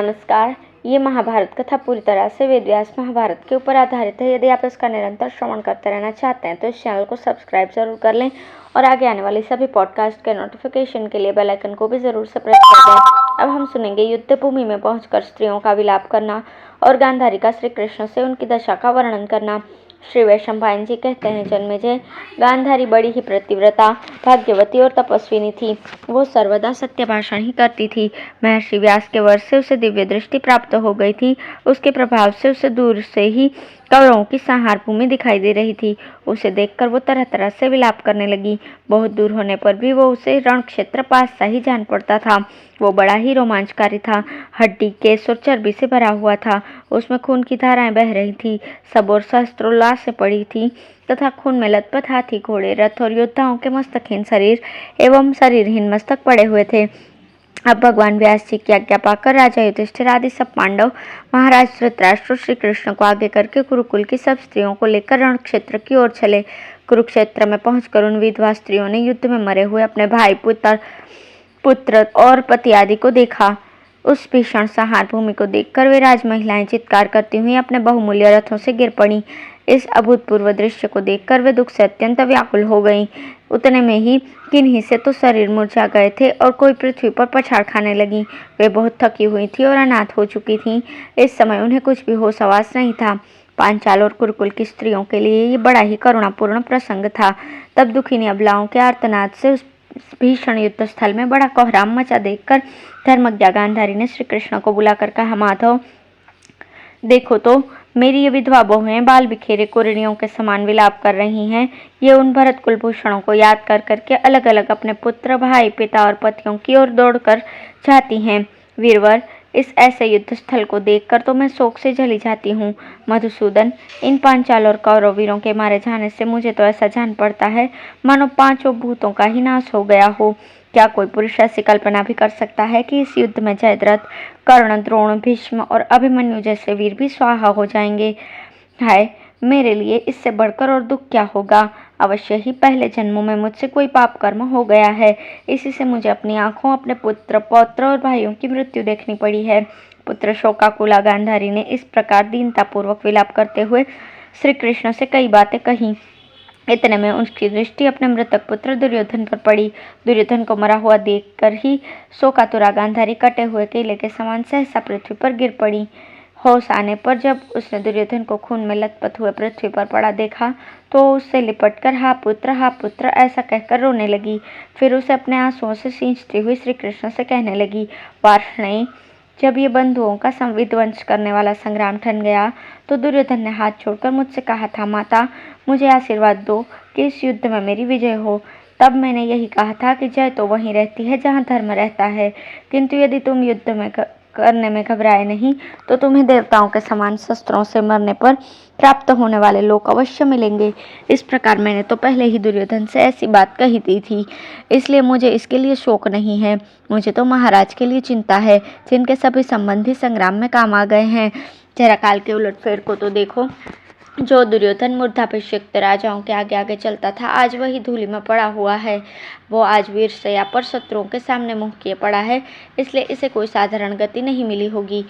नमस्कार। ये महाभारत कथा पूरी तरह से वेद व्यास महाभारत के ऊपर आधारित है। यदि आप इसका निरंतर श्रवण करते रहना चाहते हैं तो इस चैनल को सब्सक्राइब जरूर कर लें और आगे आने वाली सभी पॉडकास्ट के नोटिफिकेशन के लिए बेल आइकन को भी जरूर से प्रेस कर दें। अब हम सुनेंगे युद्ध भूमि में पहुंचकर स्त्रियों का विलाप करना और गांधारी का श्री कृष्ण से उनकी दशा का वर्णन करना। श्री वैशंपायन जी कहते हैं, जन्मेजय, गांधारी बड़ी ही पतिव्रता, भाग्यवती और तपस्विनी थी। वो सर्वदा सत्य भाषण ही करती थी। महर्षि व्यास के वर्ष से उसे दिव्य दृष्टि प्राप्त हो गई थी। उसके प्रभाव से उसे दूर से ही कौरवों की संहार भूमि दिखाई दे रही थी। उसे देखकर वो तरह तरह से विलाप करने लगी। बहुत दूर होने पर भी वो उसे रण क्षेत्र पास सा ही जान पड़ता था। वो बड़ा ही रोमांचकारी था। हड्डी, केस और चर्बी से भरा हुआ था। उसमें खून की धाराएं बह रही थी। सब और सहस्त्रोल्लास से पड़ी थी तथा खून में लथपथ हाथी, घोड़े, रथ और योद्धाओं के मस्तकहीन शरीर एवं शरीरहीन मस्तक पड़े हुए थे। अब भगवान व्यास जी की आज्ञा पाकर राजा युधिष्ठिर आदि सब पांडव, महाराज धृतराष्ट्र श्री कृष्ण को आगे करके कुरुकुल की सब स्त्रियों को लेकर रण क्षेत्र की ओर चले। कुरुक्षेत्र में पहुंचकर उन विधवा स्त्रियों ने युद्ध में मरे हुए अपने भाई, पुत्र और पति आदि को देखा। उस भीषण संहार भूमि को देखकर वे राज महिलाएं चित्कार करती हुई अपने बहुमूल्य रथों से गिर पड़ी। इस अभूतपूर्व दृश्य को देखकर वे दुख से अत्यंत व्याकुल हो गईं। उतने में ही किन्हीं से तो शरीर मुरझा गए थे और कोई पृथ्वी पर पछाड़ खाने लगी। वे बहुत थकी हुई थी और अनाथ हो चुकी थीं। इस समय उन्हें कुछ भी होश हवास नहीं था। पांचाल और कुरुकुल की स्त्रियों के लिए ये बड़ा ही करुणापूर्ण प्रसंग था। तब दुखिनी अबलाओं के आर्तनाद से उस भीषण युद्ध स्थल में बड़ा कोहराम मचा देखकर धर्मज्ञा गांधारी ने श्री कृष्ण को बुलाकर कहा, माधव, देखो तो, मेरी ये विधवा बहुएं बाल बिखेरे कुरणियों के समान विलाप कर रही हैं। ये उन भरत कुलभूषणों को याद कर करके अलग अलग अपने पुत्र, भाई, पिता और पतियों की ओर दौड़कर जाती हैं। वीरवर, इस ऐसे युद्ध स्थल को देखकर तो मैं शोक से जली जाती हूँ। मधुसूदन, इन पांचाल और कौरव वीरों के मारे जाने से मुझे तो ऐसा जान पड़ता है मानो पांचों भूतों का ही नाश हो गया हो। क्या कोई पुरुष ऐसी कल्पना भी कर सकता है कि इस युद्ध में जयद्रथ, कर्ण, द्रोण, भीष्म और अभिमन्यु जैसे वीर भी स्वाहा हो जाएंगे? हाय, मेरे लिए इससे बढ़कर और दुख क्या होगा। अवश्य ही पहले जन्मों में मुझसे कोई पाप कर्म हो गया है। इसी से मुझे अपनी आंखों अपने पुत्र, पौत्र और भाइयों की मृत्यु देखनी पड़ी है। पुत्र शोकाकुला गांधारी ने इस प्रकार दीनतापूर्वक विलाप करते हुए श्री कृष्ण से कई बातें कही। इतने में उसकी दृष्टि अपने मृतक पुत्र दुर्योधन पर पड़ी। दुर्योधन को मरा हुआ देखकर ही शोकातुरा गांधारी कटे हुए केले के समान सहसा पृथ्वी पर गिर पड़ी। होश आने पर जब उसने दुर्योधन को खून में लथपथ हुए पृथ्वी पर पड़ा देखा तो उससे लिपटकर हा पुत्र ऐसा कहकर रोने लगी। फिर उसे अपने आंसुओं से सींचती हुई श्री कृष्ण से कहने लगी, वार्ष्णेय, जब ये बंधुओं का विध्वंस करने वाला संग्राम ठन गया तो दुर्योधन ने हाथ छोड़कर मुझसे कहा था, माता, मुझे आशीर्वाद दो कि इस युद्ध में मेरी विजय हो। तब मैंने यही कहा था कि जय तो वहीं रहती है जहाँ धर्म रहता है, किंतु यदि तुम युद्ध में करने में घबराए नहीं तो तुम्हें देवताओं के समान शस्त्रों से मरने पर प्राप्त होने वाले लोग अवश्य मिलेंगे। इस प्रकार मैंने तो पहले ही दुर्योधन से ऐसी बात कही दी थी, इसलिए मुझे इसके लिए शोक नहीं है। मुझे तो महाराज के लिए चिंता है, जिनके सभी संबंधी संग्राम में काम आ गए हैं। जरा काल के उलटफेर को तो देखो। जो दुर्योधन मूर्धाभिषिक्त राजाओं के आगे आगे चलता था, आज वही धूलि में पड़ा हुआ है। वो आज वीर शैया पर शत्रुओं के सामने मुंह किए पड़ा है, इसलिए इसे कोई साधारण गति नहीं मिली होगी।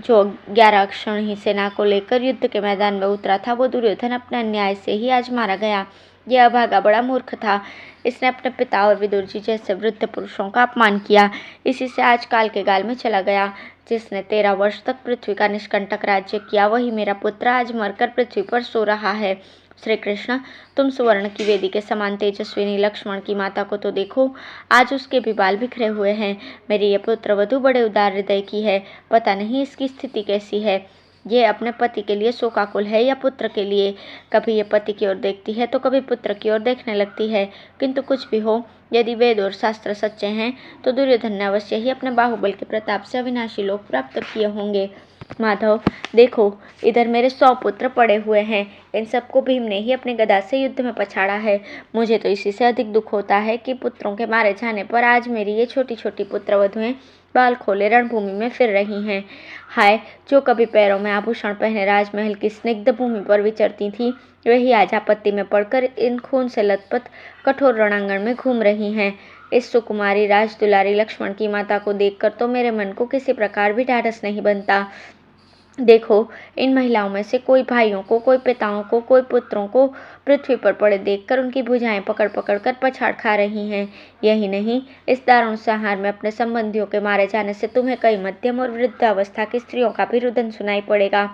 जो 11 अक्षौहिणी सेना को लेकर युद्ध के मैदान में उतरा था, वो दुर्योधन अपने अन्याय से ही आज मारा गया। यह अभागा बड़ा मूर्ख था। इसने अपने पिता और विदुर जी जैसे वृद्ध पुरुषों का अपमान किया। इसी से आज काल के गाल में चला गया। जिसने 13 वर्ष तक पृथ्वी का निष्कंटक राज्य किया, वही मेरा पुत्र आज मरकर पृथ्वी पर सो रहा है। श्री कृष्ण, तुम सुवर्ण की वेदी के समान तेजस्विनी लक्ष्मण की माता को तो देखो, आज उसके भी बाल बिखरे हुए हैं। मेरी ये पुत्र वधू बड़े उदार हृदय की है। पता नहीं इसकी स्थिति कैसी है। ये अपने पति के लिए शोकाकुल है या पुत्र के लिए। कभी ये पति की ओर देखती है तो कभी पुत्र की ओर देखने लगती है। किंतु कुछ भी हो, यदि वेद और शास्त्र सच्चे हैं तो दुर्योधन ने अवश्य ही अपने बाहुबल के प्रताप से अविनाशी लोक प्राप्त किए होंगे। माधव, देखो, इधर मेरे 100 पुत्र पड़े हुए हैं। इन सबको भीम ने ही अपनी गदा से युद्ध में पछाड़ा है। मुझे तो इसी से अधिक दुख होता है कि पुत्रों के मारे जाने पर आज मेरी ये छोटी छोटी पुत्र वधुएं बाल खोले रणभूमि में फिर रही हैं। हाय, जो कभी पैरों में आभूषण पहने राजमहल की स्निग्ध भूमि पर विचरती थी, वही आज आपत्ति में पड़कर इन खून से लथपथ कठोर रणांगण में घूम रही हैं। इस सुकुमारी राजदुलारी लक्ष्मण की माता को देखकर तो मेरे मन को किसी प्रकार भी ढाढ़स नहीं बनता। देखो, इन महिलाओं में से कोई भाइयों को, कोई पिताओं को, कोई पुत्रों को पृथ्वी पर पड़े देखकर उनकी भुजाएं पकड़ पकड़ कर पछाड़ खा रही हैं। यही नहीं, इस दारुण संहार में अपने संबंधियों के मारे जाने से तुम्हें कई मध्यम और वृद्धावस्था की स्त्रियों का भी रुदन सुनाई पड़ेगा।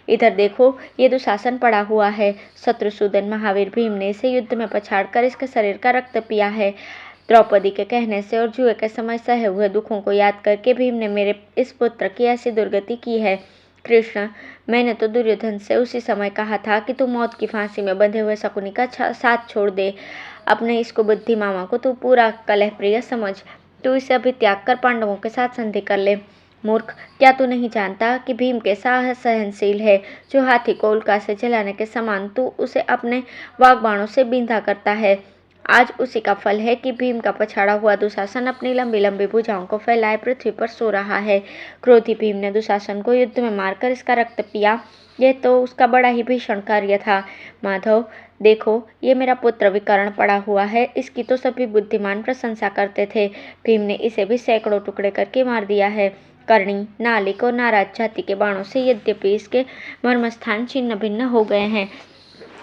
इधर देखो, ये दुशासन पड़ा हुआ है। शत्रुसूदन महावीर भीम ने इसे युद्ध में पछाड़ कर इसके शरीर का रक्त पिया है। द्रौपदी के कहने से और जुए के समय सहे हुए दुखों को याद करके भीम ने मेरे इस पुत्र की ऐसी दुर्गति की है। कृष्ण, मैंने तो दुर्योधन से उसी समय कहा था कि तू मौत की फांसी में बंधे हुए शकुनी का साथ छोड़ दे। अपने इसको बुद्धि मामा को तू पूरा कलह प्रिय समझ, तू इसे अभी त्याग कर पांडवों के साथ संधि कर ले। मूर्ख, क्या तू नहीं जानता कि भीम के साहस सहनशील है? जो हाथी को उल्का से जलाने के समान तू उसे अपने वाग्बाणों से बींधा करता है। आज उसी का फल है कि भीम का पछाड़ा हुआ दुशासन अपनी लंबी लंबी भुजाओं को फैलाए पृथ्वी पर सो रहा है। क्रोधी भीम ने दुशासन को युद्ध में मारकर इसका रक्त पिया। यह तो उसका बड़ा ही भीषण कार्य था। माधव, देखो, ये मेरा पुत्र विकर्ण पड़ा हुआ है। इसकी तो सभी बुद्धिमान प्रशंसा करते थे। भीम ने इसे भी सैकड़ों टुकड़े करके मार दिया है। करणी, नालिक और नाराज जाति के बाणों से यद्यपि इसके मर्मस्थान छिन्न भिन्न हो गए हैं,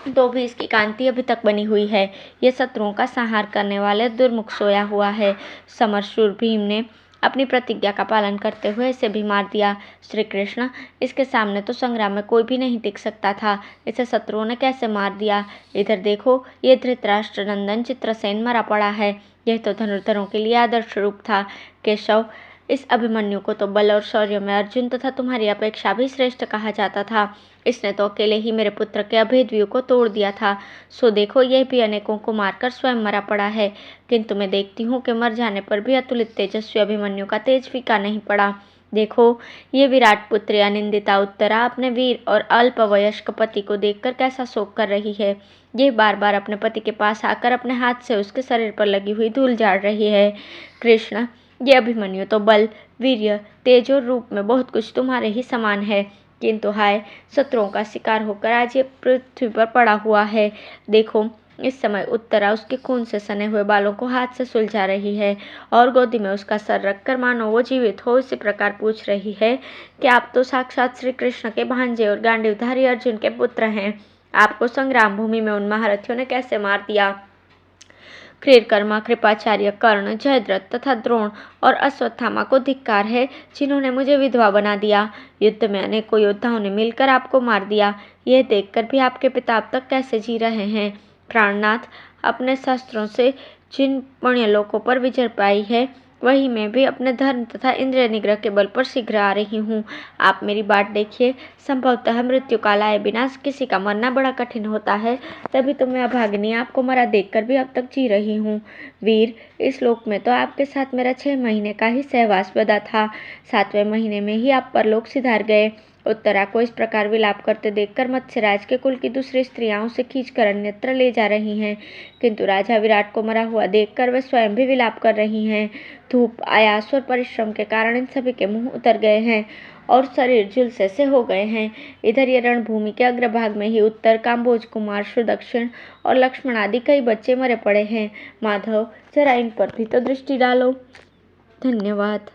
तो भी इसकी कांति अभी तक बनी हुई है। ये शत्रुओं का संहार करने वाले दुर्मुख सोया हुआ है। समरशूर भीम ने अपनी प्रतिज्ञा का पालन करते हुए इसे भी मार दिया। श्री कृष्ण, इसके सामने तो संग्राम में कोई भी नहीं टिक सकता था। इसे शत्रुओं ने कैसे मार दिया? इधर देखो, ये धृतराष्ट्र नंदन चित्रसेन मरा पड़ा है। यह तो धनुर्धरों के लिए आदर्श रूप था। केशव, इस अभिमन्यु को तो बल और शौर्य में अर्जुन तथा तुम्हारी अपेक्षा भी श्रेष्ठ कहा जाता था। इसने तो अकेले ही मेरे पुत्र के अभेद व्यू को तोड़ दिया था। सो देखो, यह भी अनेकों को मारकर स्वयं मरा पड़ा है। किंतु मैं देखती हूँ कि मर जाने पर भी अतुलित तेजस्वी अभिमन्यु का तेज फीका नहीं पड़ा। देखो, ये विराट पुत्री अनिंदिता उत्तरा अपने वीर और अल्पवयस्क पति को देखकर कैसा शोक कर रही है। ये बार बार अपने पति के पास आकर अपने हाथ से उसके शरीर पर लगी हुई धूल झाड़ रही है। कृष्ण, ये अभिमन्यु तो बल, वीर्य, तेज और रूप में बहुत कुछ तुम्हारे ही समान है, किंतु हाय, शत्रुओं का शिकार होकर आज ये पृथ्वी पर पड़ा हुआ है। देखो, इस समय उत्तरा उसके खून से सने हुए बालों को हाथ से सुलझा रही है और गोदी में उसका सर रखकर मानो वो जीवित हो इसी प्रकार पूछ रही है कि आप तो साक्षात श्री कृष्ण के भांजे और गांडीवधारी अर्जुन के पुत्र हैं। आपको संग्राम भूमि में उन महारथियों ने कैसे मार दिया? कृतकर्मा, कृपाचार्य, कर्ण, जयद्रथ तथा द्रोण और अश्वत्थामा को धिक्कार है, जिन्होंने मुझे विधवा बना दिया। युद्ध में अनेकों योद्धाओं ने मिलकर आपको मार दिया। यह देखकर भी आपके पिता अब तक कैसे जी रहे हैं? प्राणनाथ, अपने शस्त्रों से जिन पुण्यलोकों पर विजय पाई है, वही मैं भी अपने धर्म तथा इंद्रिय निग्रह के बल पर शीघ्र आ रही हूँ। आप मेरी बाट देखिए। संभवतः मृत्यु काल आए बिना किसी का मरना बड़ा कठिन होता है, तभी तो मैं अभागिनी आपको मरा देखकर भी अब तक जी रही हूँ। वीर, इस लोक में तो आपके साथ मेरा 6 महीने का ही सहवास बधा था। 7वें महीने में ही आप परलोक सिधार गए। उत्तरा को इस प्रकार विलाप करते देखकर मत्स्यराज के कुल की दूसरी स्त्रियां उसे खींचकर अन्यत्र ले जा रही हैं, किंतु राजा विराट को मरा हुआ देखकर वे स्वयं भी विलाप कर रही हैं। धूप, आयास और परिश्रम के कारण इन सभी के मुंह उतर गए हैं और शरीर झुलसे से हो गए हैं। इधर ये रणभूमि के अग्रभाग में ही उत्तर काम्बोज कुमार, सुदक्षिण और लक्ष्मण आदि कई बच्चे मरे पड़े हैं। माधव, जरा इन पर भी तो दृष्टि डालो। धन्यवाद।